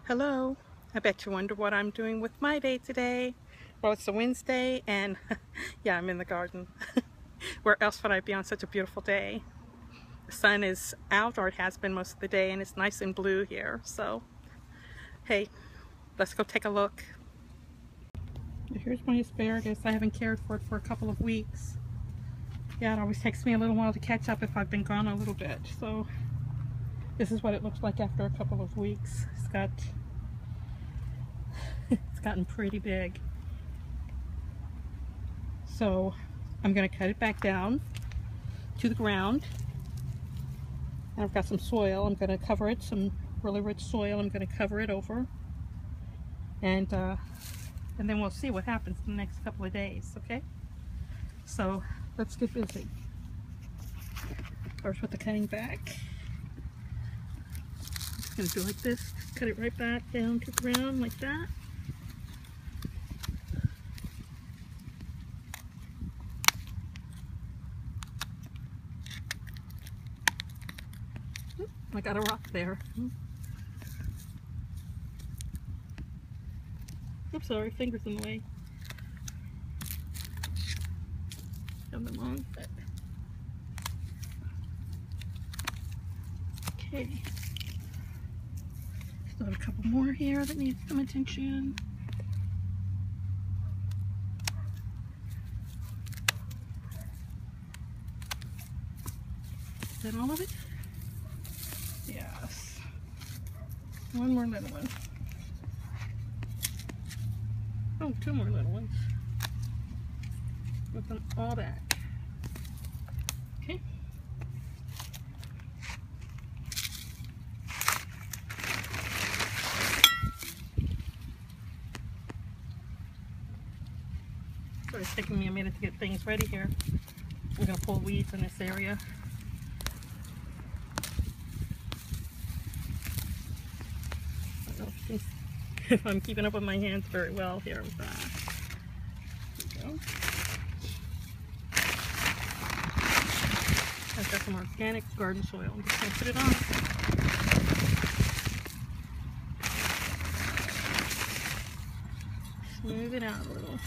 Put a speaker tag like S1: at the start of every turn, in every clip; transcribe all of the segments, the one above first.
S1: Hello, I bet you wonder what I'm doing with my day today. Well, it's a Wednesday and yeah, I'm in the garden. Where else would I be on such a beautiful day? The sun is out, or it has been most of the day, and it's nice and blue here. So, hey, let's go take a look. Here's my asparagus. I haven't cared for it for a couple of weeks. Yeah, it always takes me a little while to catch up if I've been gone a little bit. So, this is what it looks like after a couple of weeks. It's gotten pretty big. So I'm going to cut it back down to the ground. And I've got some soil. I'm going to cover it, some really rich soil. I'm going to cover it over. And then we'll see what happens in the next couple of days, okay? So let's get busy. First with the cutting back. I'm going to do like this. Cut it right back down to the ground like that. Oop, I got a rock there. Oops, sorry, fingers in the way. Shove them on. Okay. Still have a couple more here that need some attention. Is that all of it? Yes. One more little one. Oh, two more little ones. With them all back. Okay. So it's taking me a minute to get things ready here. I'm going to pull weeds in this area. I don't know if I'm keeping up with my hands very well here with that. There we go. I've got some organic garden soil. I'm just going to put it on. Smooth it out a little.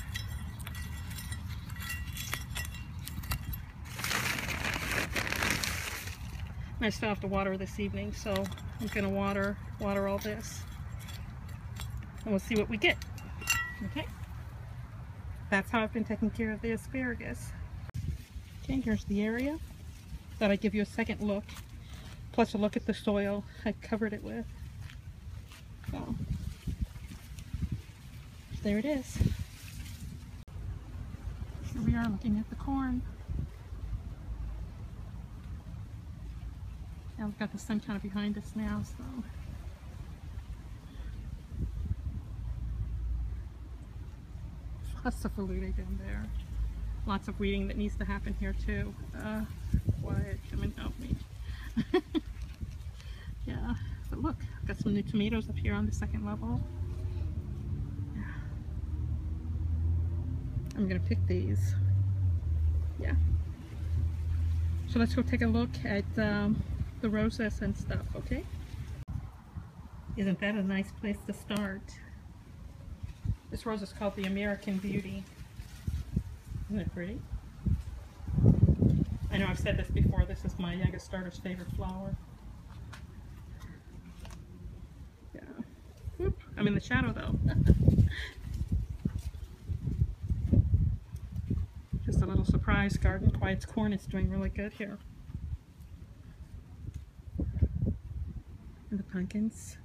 S1: I still have to water this evening, so I'm going to water all this. And we'll see what we get. Okay? That's how I've been taking care of the asparagus. Okay, here's the area. Thought I'd give you a second look. Plus a look at the soil I covered it with. So, there it is. Here we are looking at the corn. Now we've got the sun kind of behind us now, so. Lots of veluti down there. Lots of weeding that needs to happen here too. Quiet, come and help me. Yeah, but look, I've got some new tomatoes up here on the second level. Yeah. I'm gonna pick these. Yeah. So let's go take a look at the roses and stuff, okay? Isn't that a nice place to start? This rose is called the American Beauty. Isn't it pretty? I know I've said this before, this is my youngest starter's favorite flower. Yeah. Whoop, I'm in the shadow though. Just a little surprise garden. Quiet's corn is doing really good here. And the pumpkins.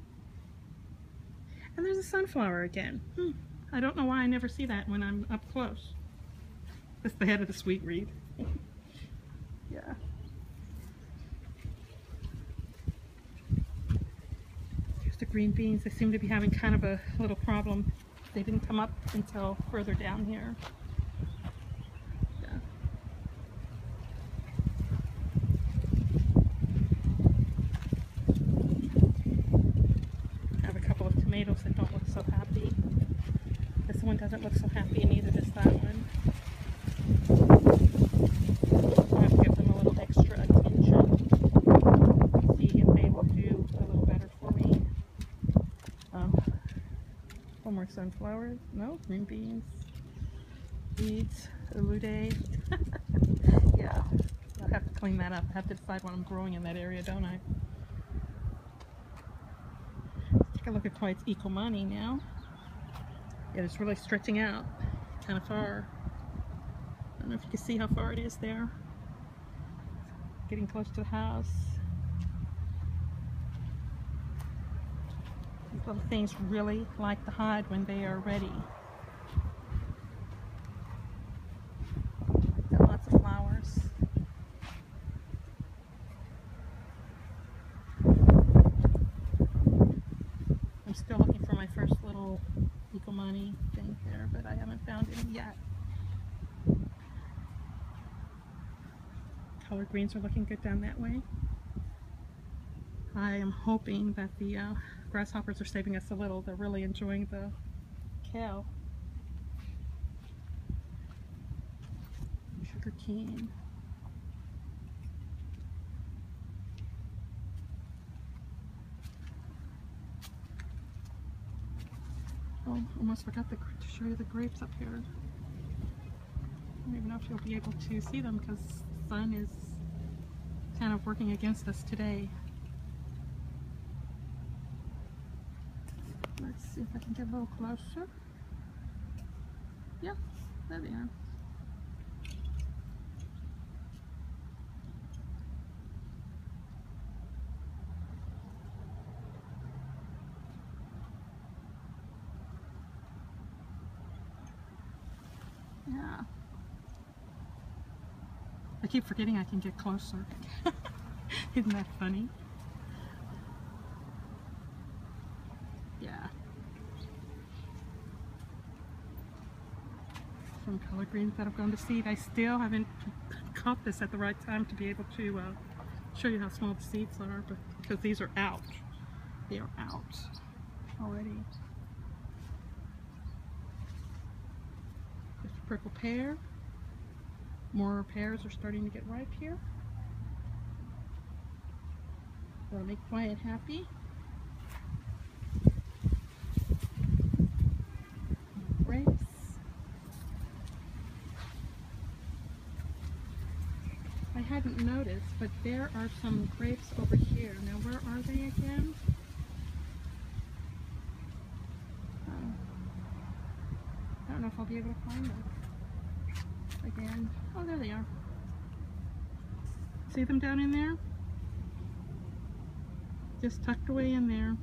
S1: And there's a sunflower again. I don't know why I never see that when I'm up close. That's the head of the sweetreed. Yeah. Here's the green beans. They seem to be having kind of a little problem. They didn't come up until further down here. Yeah. I have a couple of tomatoes that don't look so happy. This one doesn't look so happy, and neither does that one. I have to give them a little extra attention. See if they will do a little better for me. One more sunflowers. No, green beans. Weeds. Elude. Yeah, I'll have to clean that up. I have to decide what I'm growing in that area, don't I? Let's take a look at Quiet's Ecomani now. Yeah, it's really stretching out kind of far. I don't know if you can see how far it is there. Getting close to the house. These little things really like to hide when they are ready. Got lots of flowers. I'm still looking for my first little Ecomani thing there, but I haven't found any yet. Color greens are looking good down that way. I am hoping that the grasshoppers are saving us a little. They're really enjoying the kale. Sugar cane. Oh, almost forgot to show you the grapes up here. I don't even know if you'll be able to see them because the sun is kind of working against us today. Let's see if I can get a little closer. Yeah, there they are. Yeah. I keep forgetting I can get closer. Isn't that funny? Yeah. Some color greens that have gone to seed. I still haven't caught this at the right time to be able to show you how small the seeds are, but because these are out. They are out already. There's a purple pear. More pears are starting to get ripe here. That'll make Quiet happy. Grapes. I hadn't noticed, but there are some grapes over here. Now, where are they again? I don't know if I'll be able to find them again. Oh, there they are. See them down in there? Just tucked away in there.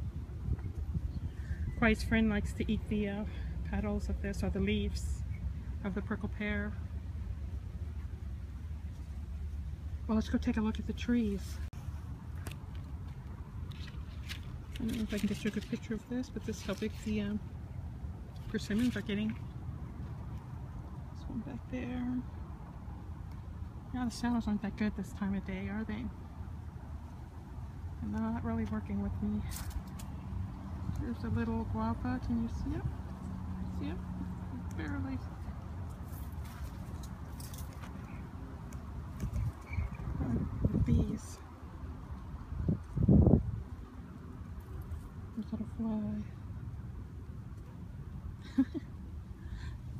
S1: Quiet's friend likes to eat the petals of this, or the leaves of the purple pear. Well, let's go take a look at the trees. I don't know if I can get you a good picture of this, but this is how big the persimmons are getting. This one back there. Yeah, the shadows aren't that good this time of day, are they? They're not really working with me. Here's a little guava. Can you see it? See it? Barely. Bees. There's a little fly.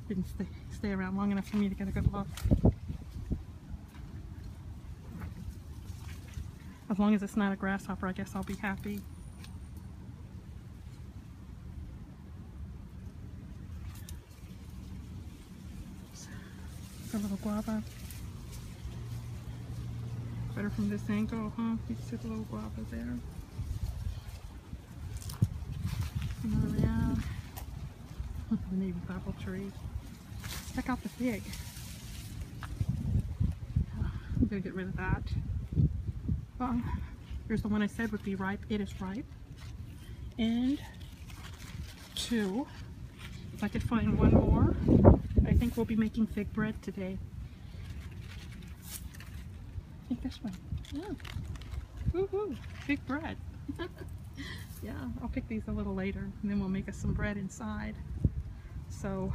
S1: Didn't stay around long enough for me to get a good look. As long as it's not a grasshopper, I guess I'll be happy. It's a little guava. Better from this angle, huh? You see the little guava there. Around. The native apple tree. Check out the fig. I'm gonna get rid of that. Well, here's the one I said would be ripe. It is ripe. And two, if I could find one more, I think we'll be making fig bread today. I think this one. Yeah. Woohoo! Fig bread. Yeah, I'll pick these a little later, and then we'll make us some bread inside. So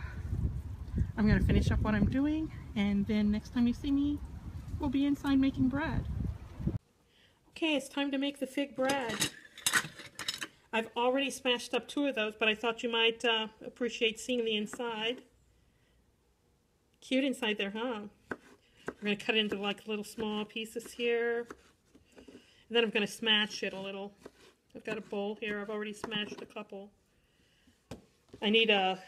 S1: I'm going to finish up what I'm doing, and then next time you see me, we'll be inside making bread. Okay, it's time to make the fig bread. I've already smashed up 2 of those, but I thought you might appreciate seeing the inside. Cute inside there, huh? We're going to cut it into like little small pieces here. And then I'm going to smash it a little. I've got a bowl here. I've already smashed a couple. I need a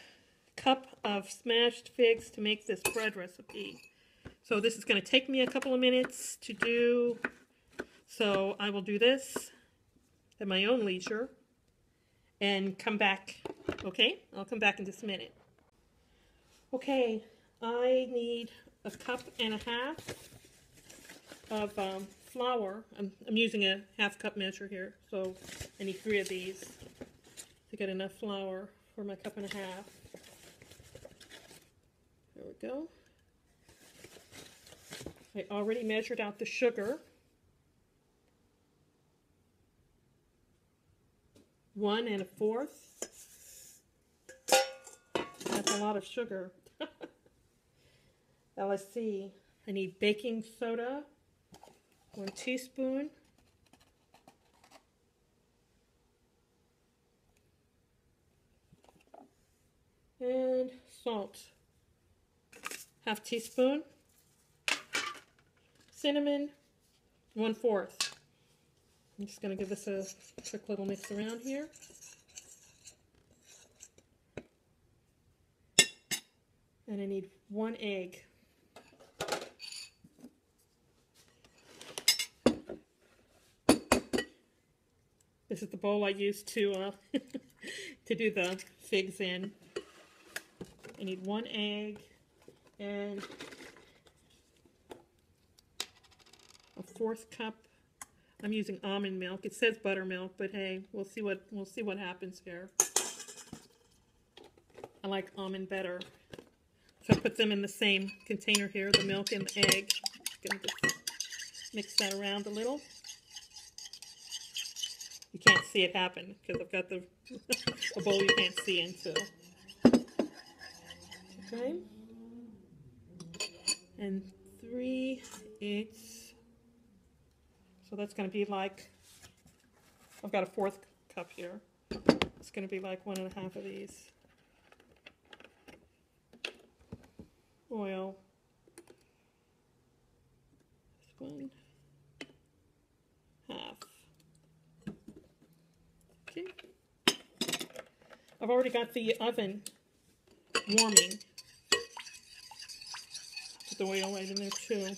S1: cup of smashed figs to make this bread recipe. So this is going to take me a couple of minutes to do. So I will do this at my own leisure and come back. Okay? I'll come back in just a minute. Okay, I need a cup and a half of flour. I'm using a half cup measure here, so I need 3 of these to get enough flour for my cup and a half. There we go. I already measured out the sugar. 1 1/4. That's a lot of sugar. Now let's see. I need baking soda, 1 teaspoon. And salt, 1/2 teaspoon. Cinnamon, 1/4. I'm just going to give this a quick little mix around here. And I need 1 egg. This is the bowl I used to to do the figs in. I need 1 egg and a 1/4 cup. I'm using almond milk. It says buttermilk, but hey, we'll see what happens here. I like almond better. So I put them in the same container here, the milk and the egg. Gonna just mix that around a little. You can't see it happen because I've got the a bowl you can't see into. Okay. And 3/8. So that's going to be like, I've got a 1/4 cup here. It's going to be like 1 1/2 of these. Oil. This 1/2. Okay. I've already got the oven warming. Put the oil right in there too.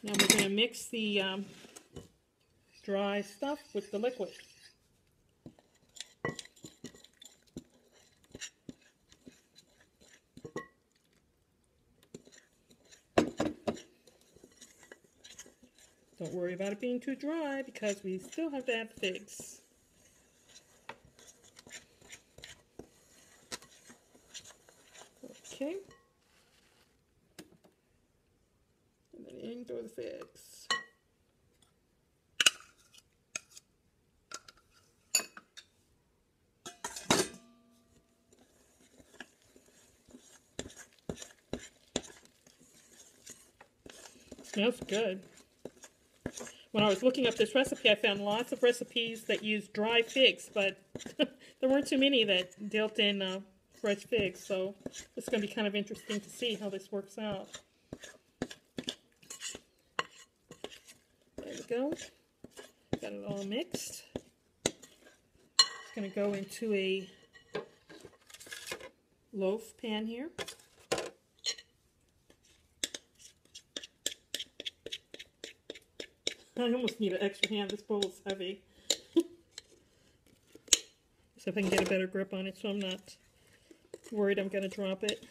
S1: Now we're going to mix the dry stuff with the liquid. Don't worry about it being too dry because we still have to add figs. Okay. And then in go the figs. Smells good. When I was looking up this recipe, I found lots of recipes that use dry figs, but there weren't too many that dealt in fresh figs, so it's going to be kind of interesting to see how this works out. There we go. Got it all mixed. It's going to go into a loaf pan here. I almost need an extra hand. This bowl is heavy. So if I can get a better grip on it so I'm not worried I'm going to drop it.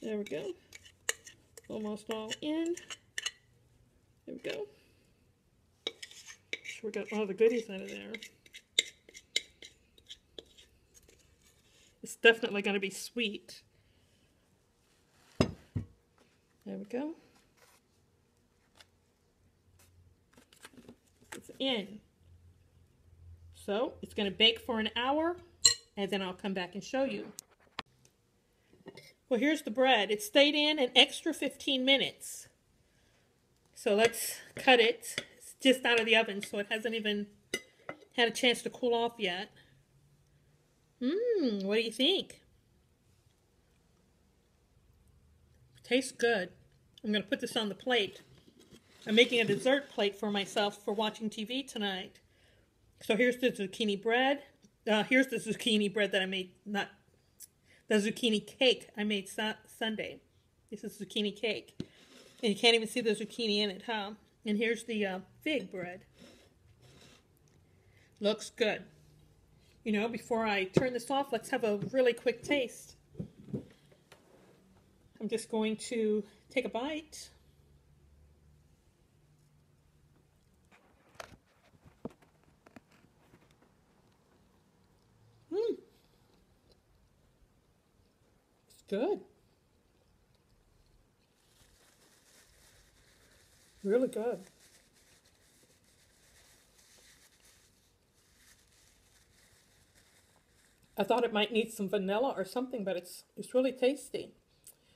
S1: There we go. Almost all in. There we go. We got all the goodies out of there. It's definitely going to be sweet. There we go. It's in. So it's going to bake for an hour, and then I'll come back and show you. Well, here's the bread. It stayed in an extra 15 minutes. So let's cut it. It's just out of the oven, so it hasn't even had a chance to cool off yet. What do you think? Tastes good. I'm going to put this on the plate. I'm making a dessert plate for myself for watching TV tonight. So here's the zucchini bread. Here's the zucchini bread that I made, not the zucchini cake I made Sunday. This is zucchini cake. And you can't even see the zucchini in it, huh? And here's the fig bread. Looks good. You know, before I turn this off, let's have a really quick taste. I'm just going to take a bite. It's good. Really good. I thought it might need some vanilla or something, but it's really tasty.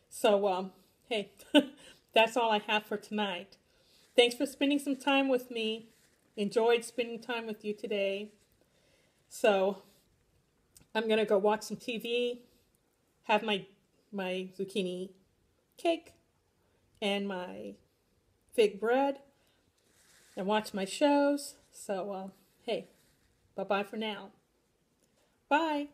S1: So, hey, that's all I have for tonight. Thanks for spending some time with me. Enjoyed spending time with you today. So, I'm going to go watch some TV, have my zucchini cake and my fig bread, and watch my shows. So, hey, bye-bye for now. Bye.